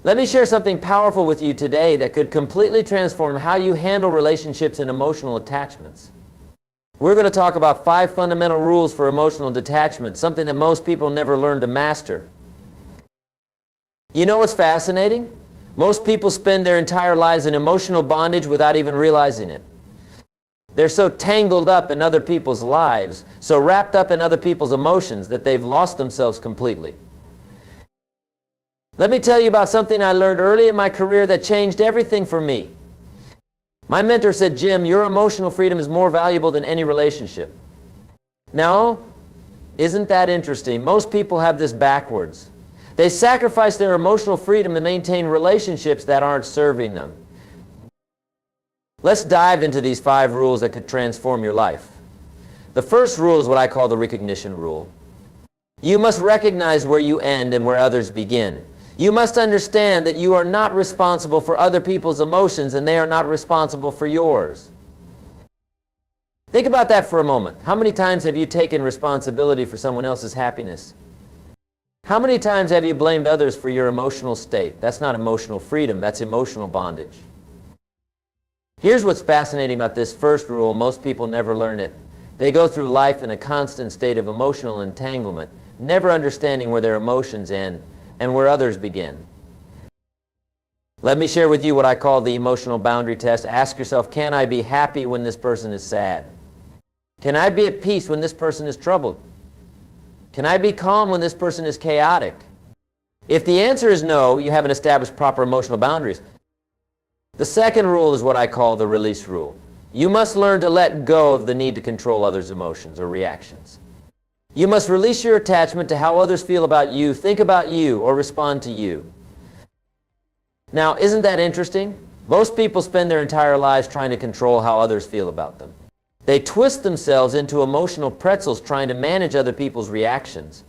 Let me share something powerful with you today that could completely transform how you handle relationships and emotional attachments. We're going to talk about 5 fundamental rules for emotional detachment, something that most people never learn to master. You know what's fascinating? Most people spend their entire lives in emotional bondage without even realizing it. They're so tangled up in other people's lives, so wrapped up in other people's emotions that they've lost themselves completely. Let me tell you about something I learned early in my career that changed everything for me. My mentor said, "Jim, your emotional freedom is more valuable than any relationship." Now, isn't that interesting? Most people have this backwards. They sacrifice their emotional freedom to maintain relationships that aren't serving them. Let's dive into these 5 rules that could transform your life. The first rule is what I call the recognition rule. You must recognize where you end and where others begin. You must understand that you are not responsible for other people's emotions and they are not responsible for yours. Think about that for a moment. How many times have you taken responsibility for someone else's happiness? How many times have you blamed others for your emotional state? That's not emotional freedom, that's emotional bondage. Here's what's fascinating about this first rule. Most people never learn it. They go through life in a constant state of emotional entanglement, never understanding where their emotions end and where others begin. Let me share with you what I call the emotional boundary test. Ask yourself, can I be happy when this person is sad? Can I be at peace when this person is troubled? Can I be calm when this person is chaotic? If the answer is no, you haven't established proper emotional boundaries. The second rule is what I call the release rule. You must learn to let go of the need to control others' emotions or reactions. You must release your attachment to how others feel about you, think about you, or respond to you. Now, isn't that interesting? Most people spend their entire lives trying to control how others feel about them. They twist themselves into emotional pretzels trying to manage other people's reactions.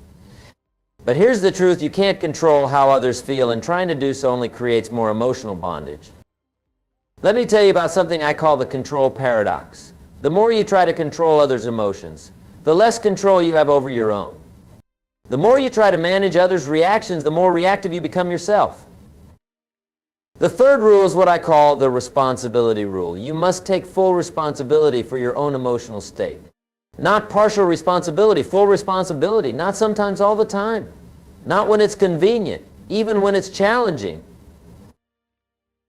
But here's the truth, you can't control how others feel, and trying to do so only creates more emotional bondage. Let me tell you about something I call the control paradox. The more you try to control others' emotions, the less control you have over your own. The more you try to manage others' reactions, the more reactive you become yourself. The third rule is what I call the responsibility rule. You must take full responsibility for your own emotional state. Not partial responsibility, full responsibility. Not sometimes, all the time. Not when it's convenient, even when it's challenging.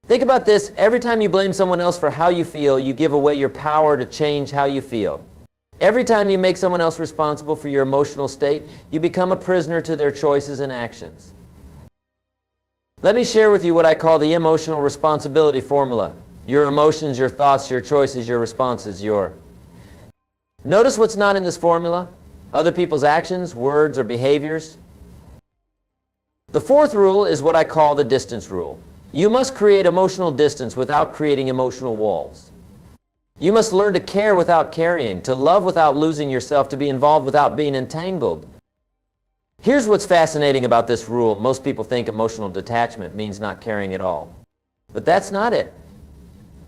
Think about this. Every time you blame someone else for how you feel, you give away your power to change how you feel. Every time you make someone else responsible for your emotional state, you become a prisoner to their choices and actions. Let me share with you what I call the emotional responsibility formula. Your emotions, your thoughts, your choices, your responses, your. Notice what's not in this formula? Other people's actions, words, or behaviors. The fourth rule is what I call the distance rule. You must create emotional distance without creating emotional walls. You must learn to care without carrying, to love without losing yourself, to be involved without being entangled. Here's what's fascinating about this rule. Most people think emotional detachment means not caring at all. But that's not it.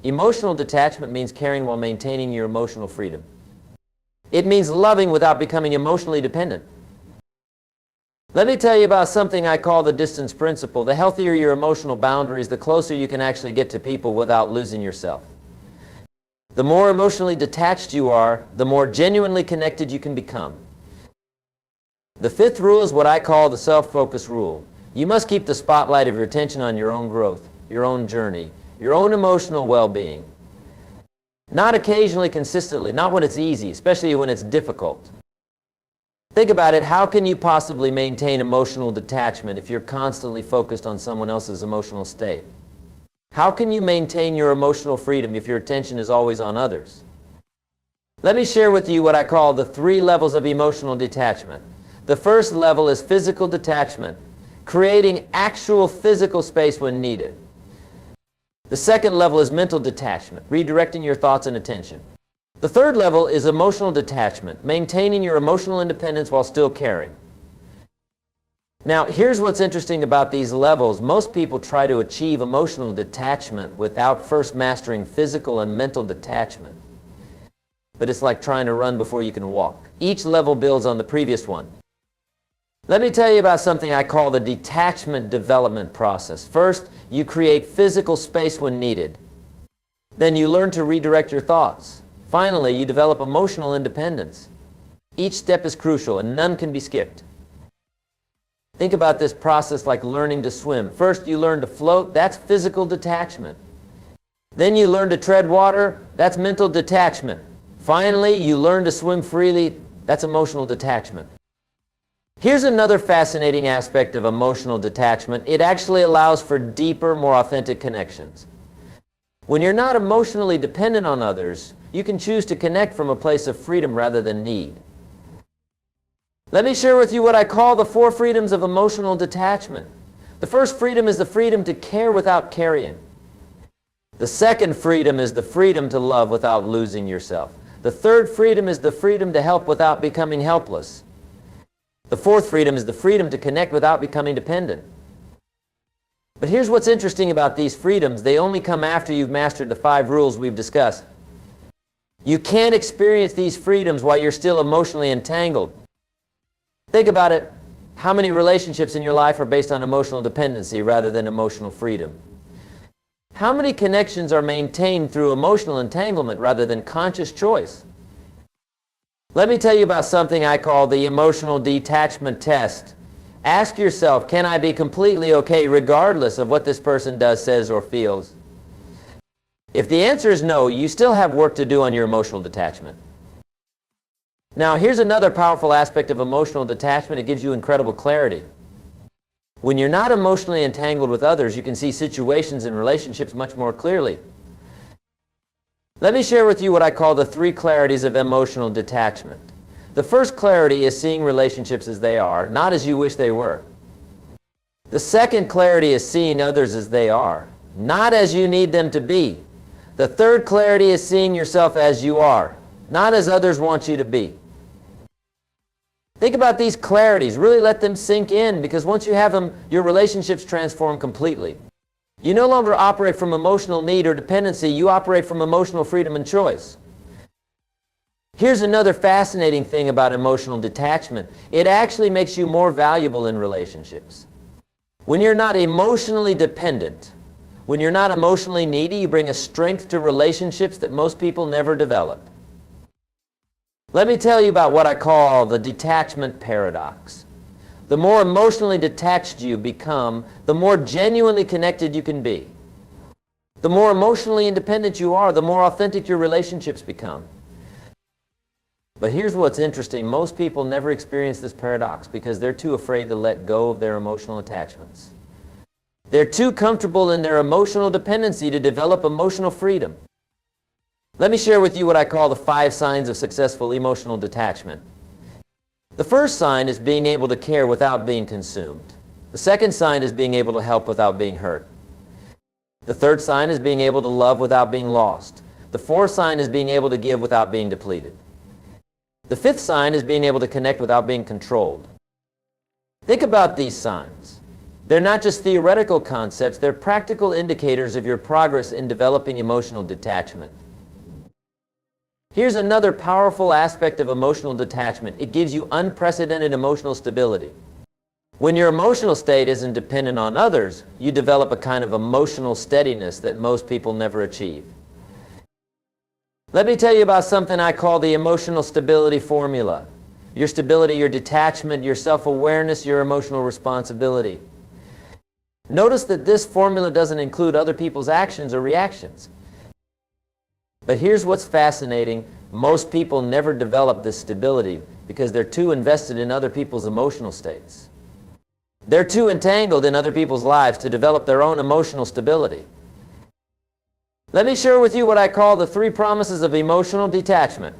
Emotional detachment means caring while maintaining your emotional freedom. It means loving without becoming emotionally dependent. Let me tell you about something I call the distance principle. The healthier your emotional boundaries, the closer you can actually get to people without losing yourself. The more emotionally detached you are, the more genuinely connected you can become. The fifth rule is what I call the self-focus rule. You must keep the spotlight of your attention on your own growth, your own journey, your own emotional well-being. Not occasionally, consistently, not when it's easy, especially when it's difficult. Think about it. How can you possibly maintain emotional detachment if you're constantly focused on someone else's emotional state? How can you maintain your emotional freedom if your attention is always on others? Let me share with you what I call the 3 levels of emotional detachment. The first level is physical detachment, creating actual physical space when needed. The second level is mental detachment, redirecting your thoughts and attention. The third level is emotional detachment, maintaining your emotional independence while still caring. Now, here's what's interesting about these levels. Most people try to achieve emotional detachment without first mastering physical and mental detachment. But it's like trying to run before you can walk. Each level builds on the previous one. Let me tell you about something I call the detachment development process. First, you create physical space when needed. Then you learn to redirect your thoughts. Finally, you develop emotional independence. Each step is crucial and none can be skipped. Think about this process like learning to swim. First, you learn to float. That's physical detachment. Then you learn to tread water. That's mental detachment. Finally, you learn to swim freely. That's emotional detachment. Here's another fascinating aspect of emotional detachment. It actually allows for deeper, more authentic connections. When you're not emotionally dependent on others, you can choose to connect from a place of freedom rather than need. Let me share with you what I call the 4 freedoms of emotional detachment. The first freedom is the freedom to care without carrying. The second freedom is the freedom to love without losing yourself. The third freedom is the freedom to help without becoming helpless. The fourth freedom is the freedom to connect without becoming dependent. But here's what's interesting about these freedoms. They only come after you've mastered the 5 rules we've discussed. You can't experience these freedoms while you're still emotionally entangled. Think about it. How many relationships in your life are based on emotional dependency rather than emotional freedom? How many connections are maintained through emotional entanglement rather than conscious choice? Let me tell you about something I call the emotional detachment test. Ask yourself, can I be completely okay regardless of what this person does, says, or feels? If the answer is no, you still have work to do on your emotional detachment. Now, here's another powerful aspect of emotional detachment. It gives you incredible clarity. When you're not emotionally entangled with others, you can see situations and relationships much more clearly. Let me share with you what I call the 3 clarities of emotional detachment. The first clarity is seeing relationships as they are, not as you wish they were. The second clarity is seeing others as they are, not as you need them to be. The third clarity is seeing yourself as you are, not as others want you to be. Think about these clarities. Really let them sink in, because once you have them, your relationships transform completely. You no longer operate from emotional need or dependency. You operate from emotional freedom and choice. Here's another fascinating thing about emotional detachment. It actually makes you more valuable in relationships. When you're not emotionally dependent, when you're not emotionally needy, you bring a strength to relationships that most people never develop. Let me tell you about what I call the detachment paradox. The more emotionally detached you become, the more genuinely connected you can be. The more emotionally independent you are, the more authentic your relationships become. But here's what's interesting. Most people never experience this paradox because they're too afraid to let go of their emotional attachments. They're too comfortable in their emotional dependency to develop emotional freedom. Let me share with you what I call the 5 signs of successful emotional detachment. The first sign is being able to care without being consumed. The second sign is being able to help without being hurt. The third sign is being able to love without being lost. The fourth sign is being able to give without being depleted. The fifth sign is being able to connect without being controlled. Think about these signs. They're not just theoretical concepts, they're practical indicators of your progress in developing emotional detachment. Here's another powerful aspect of emotional detachment. It gives you unprecedented emotional stability. When your emotional state isn't dependent on others, you develop a kind of emotional steadiness that most people never achieve. Let me tell you about something I call the emotional stability formula. Your stability, your detachment, your self-awareness, your emotional responsibility. Notice that this formula doesn't include other people's actions or reactions. But here's what's fascinating. Most people never develop this stability because they're too invested in other people's emotional states. They're too entangled in other people's lives to develop their own emotional stability. Let me share with you what I call the 3 promises of emotional detachment.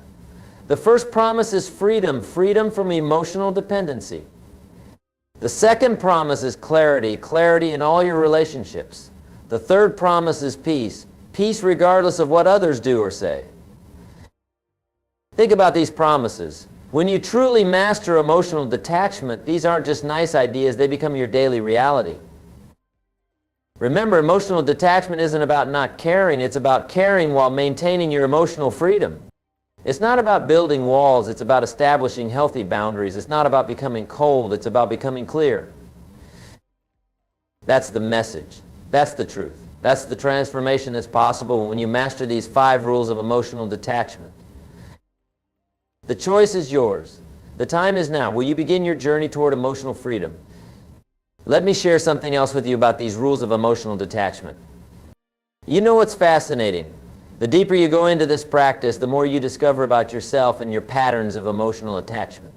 The first promise is freedom, freedom from emotional dependency. The second promise is clarity, clarity in all your relationships. The third promise is peace, peace regardless of what others do or say. Think about these promises. When you truly master emotional detachment, these aren't just nice ideas, they become your daily reality. Remember, emotional detachment isn't about not caring, it's about caring while maintaining your emotional freedom. It's not about building walls, it's about establishing healthy boundaries. It's not about becoming cold, it's about becoming clear. That's the message. That's the truth. That's the transformation that's possible when you master these 5 rules of emotional detachment. The choice is yours. The time is now. Will you begin your journey toward emotional freedom? Let me share something else with you about these rules of emotional detachment. You know what's fascinating? The deeper you go into this practice, the more you discover about yourself and your patterns of emotional attachment.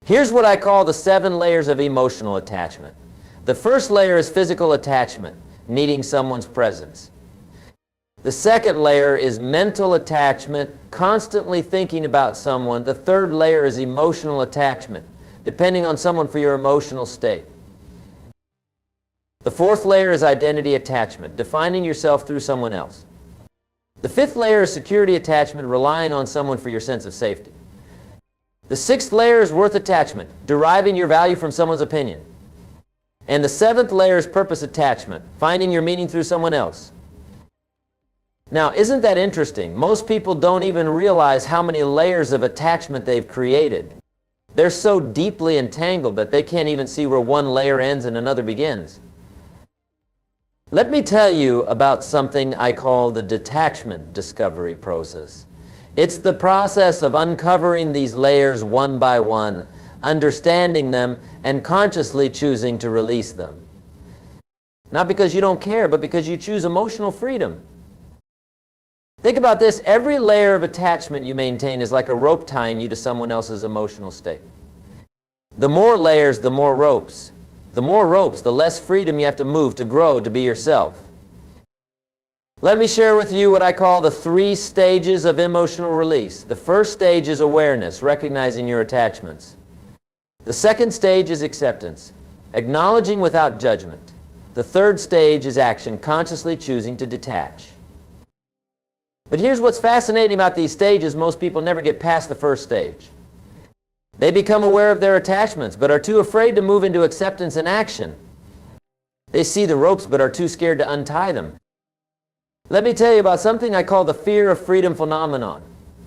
Here's what I call the 7 layers of emotional attachment. The first layer is physical attachment, needing someone's presence. The second layer is mental attachment, constantly thinking about someone. The third layer is emotional attachment, depending on someone for your emotional state. The fourth layer is identity attachment, defining yourself through someone else. The fifth layer is security attachment, relying on someone for your sense of safety. The sixth layer is worth attachment, deriving your value from someone's opinion. And the seventh layer is purpose attachment, finding your meaning through someone else. Now, isn't that interesting? Most people don't even realize how many layers of attachment they've created. They're so deeply entangled that they can't even see where one layer ends and another begins. Let me tell you about something I call the detachment discovery process. It's the process of uncovering these layers one by one, understanding them, and consciously choosing to release them. Not because you don't care, but because you choose emotional freedom. Think about this. Every layer of attachment you maintain is like a rope tying you to someone else's emotional state. The more layers, the more ropes. The more ropes, the less freedom you have to move to grow, to be yourself. Let me share with you what I call the 3 stages of emotional release. The first stage is awareness, recognizing your attachments. The second stage is acceptance, acknowledging without judgment. The third stage is action, consciously choosing to detach. But here's what's fascinating about these stages. Most people never get past the first stage. They become aware of their attachments, but are too afraid to move into acceptance and action. They see the ropes, but are too scared to untie them. Let me tell you about something I call the fear of freedom phenomenon.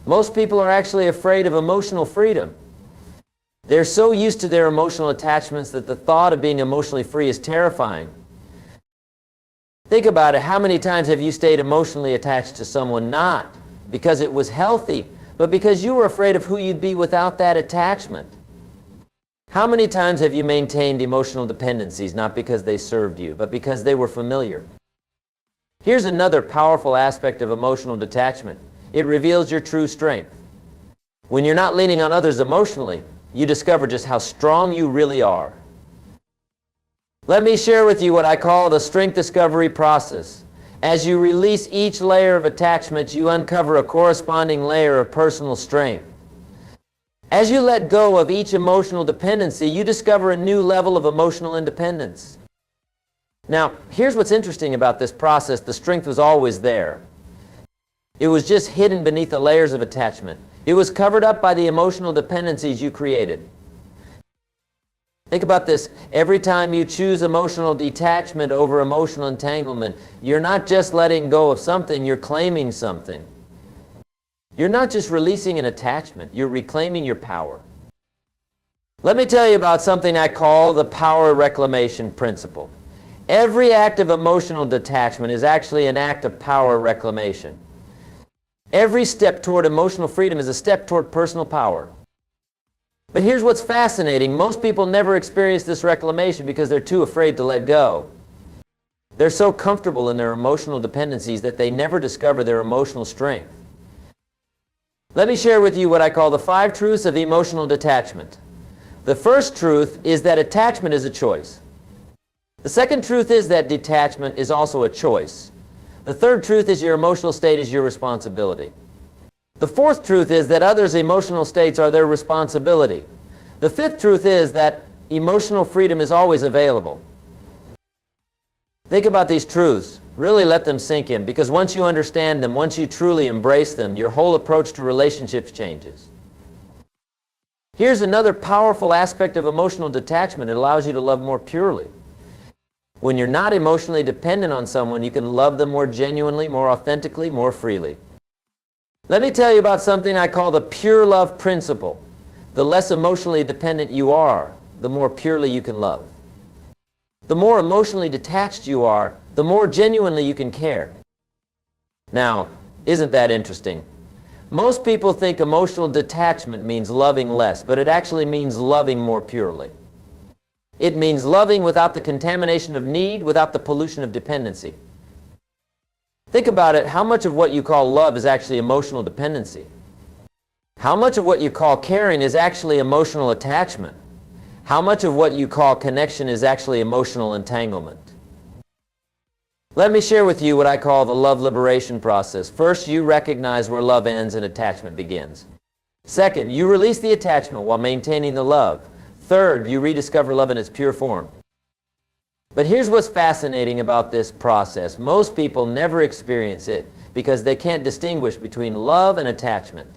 Most people are actually afraid of emotional freedom. They're so used to their emotional attachments that the thought of being emotionally free is terrifying. Think about it. How many times have you stayed emotionally attached to someone not because it was healthy, but because you were afraid of who you'd be without that attachment? How many times have you maintained emotional dependencies not because they served you, but because they were familiar? Here's another powerful aspect of emotional detachment. It reveals your true strength. When you're not leaning on others emotionally, you discover just how strong you really are. Let me share with you what I call the strength discovery process. As you release each layer of attachment, you uncover a corresponding layer of personal strength. As you let go of each emotional dependency, you discover a new level of emotional independence. Now, here's what's interesting about this process. The strength was always there. It was just hidden beneath the layers of attachment. It was covered up by the emotional dependencies you created. Think about this. Every time you choose emotional detachment over emotional entanglement, you're not just letting go of something, you're claiming something. You're not just releasing an attachment, you're reclaiming your power. Let me tell you about something I call the power reclamation principle. Every act of emotional detachment is actually an act of power reclamation. Every step toward emotional freedom is a step toward personal power. But here's what's fascinating. Most people never experience this reclamation because they're too afraid to let go. They're so comfortable in their emotional dependencies that they never discover their emotional strength. Let me share with you what I call the 5 truths of emotional detachment. The first truth is that attachment is a choice. The second truth is that detachment is also a choice. The third truth is your emotional state is your responsibility. The fourth truth is that others' emotional states are their responsibility. The fifth truth is that emotional freedom is always available. Think about these truths. Really let them sink in, because once you understand them, once you truly embrace them, your whole approach to relationships changes. Here's another powerful aspect of emotional detachment. It allows you to love more purely. When you're not emotionally dependent on someone, you can love them more genuinely, more authentically, more freely. Let me tell you about something I call the pure love principle. The less emotionally dependent you are, the more purely you can love. The more emotionally detached you are, the more genuinely you can care. Now, isn't that interesting? Most people think emotional detachment means loving less, but it actually means loving more purely. It means loving without the contamination of need, without the pollution of dependency. Think about it. How much of what you call love is actually emotional dependency? How much of what you call caring is actually emotional attachment? How much of what you call connection is actually emotional entanglement? Let me share with you what I call the love liberation process. First, you recognize where love ends and attachment begins. Second, you release the attachment while maintaining the love. Third, you rediscover love in its pure form. But here's what's fascinating about this process. Most people never experience it because they can't distinguish between love and attachment.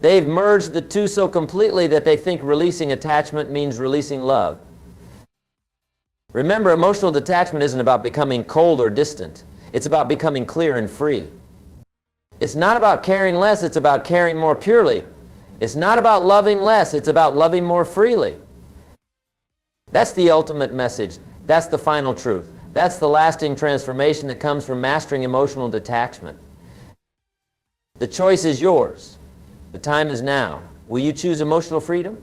They've merged the two so completely that they think releasing attachment means releasing love. Remember, emotional detachment isn't about becoming cold or distant. It's about becoming clear and free. It's not about caring less, it's about caring more purely. It's not about loving less, it's about loving more freely. That's the ultimate message. That's the final truth. That's the lasting transformation that comes from mastering emotional detachment. The choice is yours. The time is now. Will you choose emotional freedom?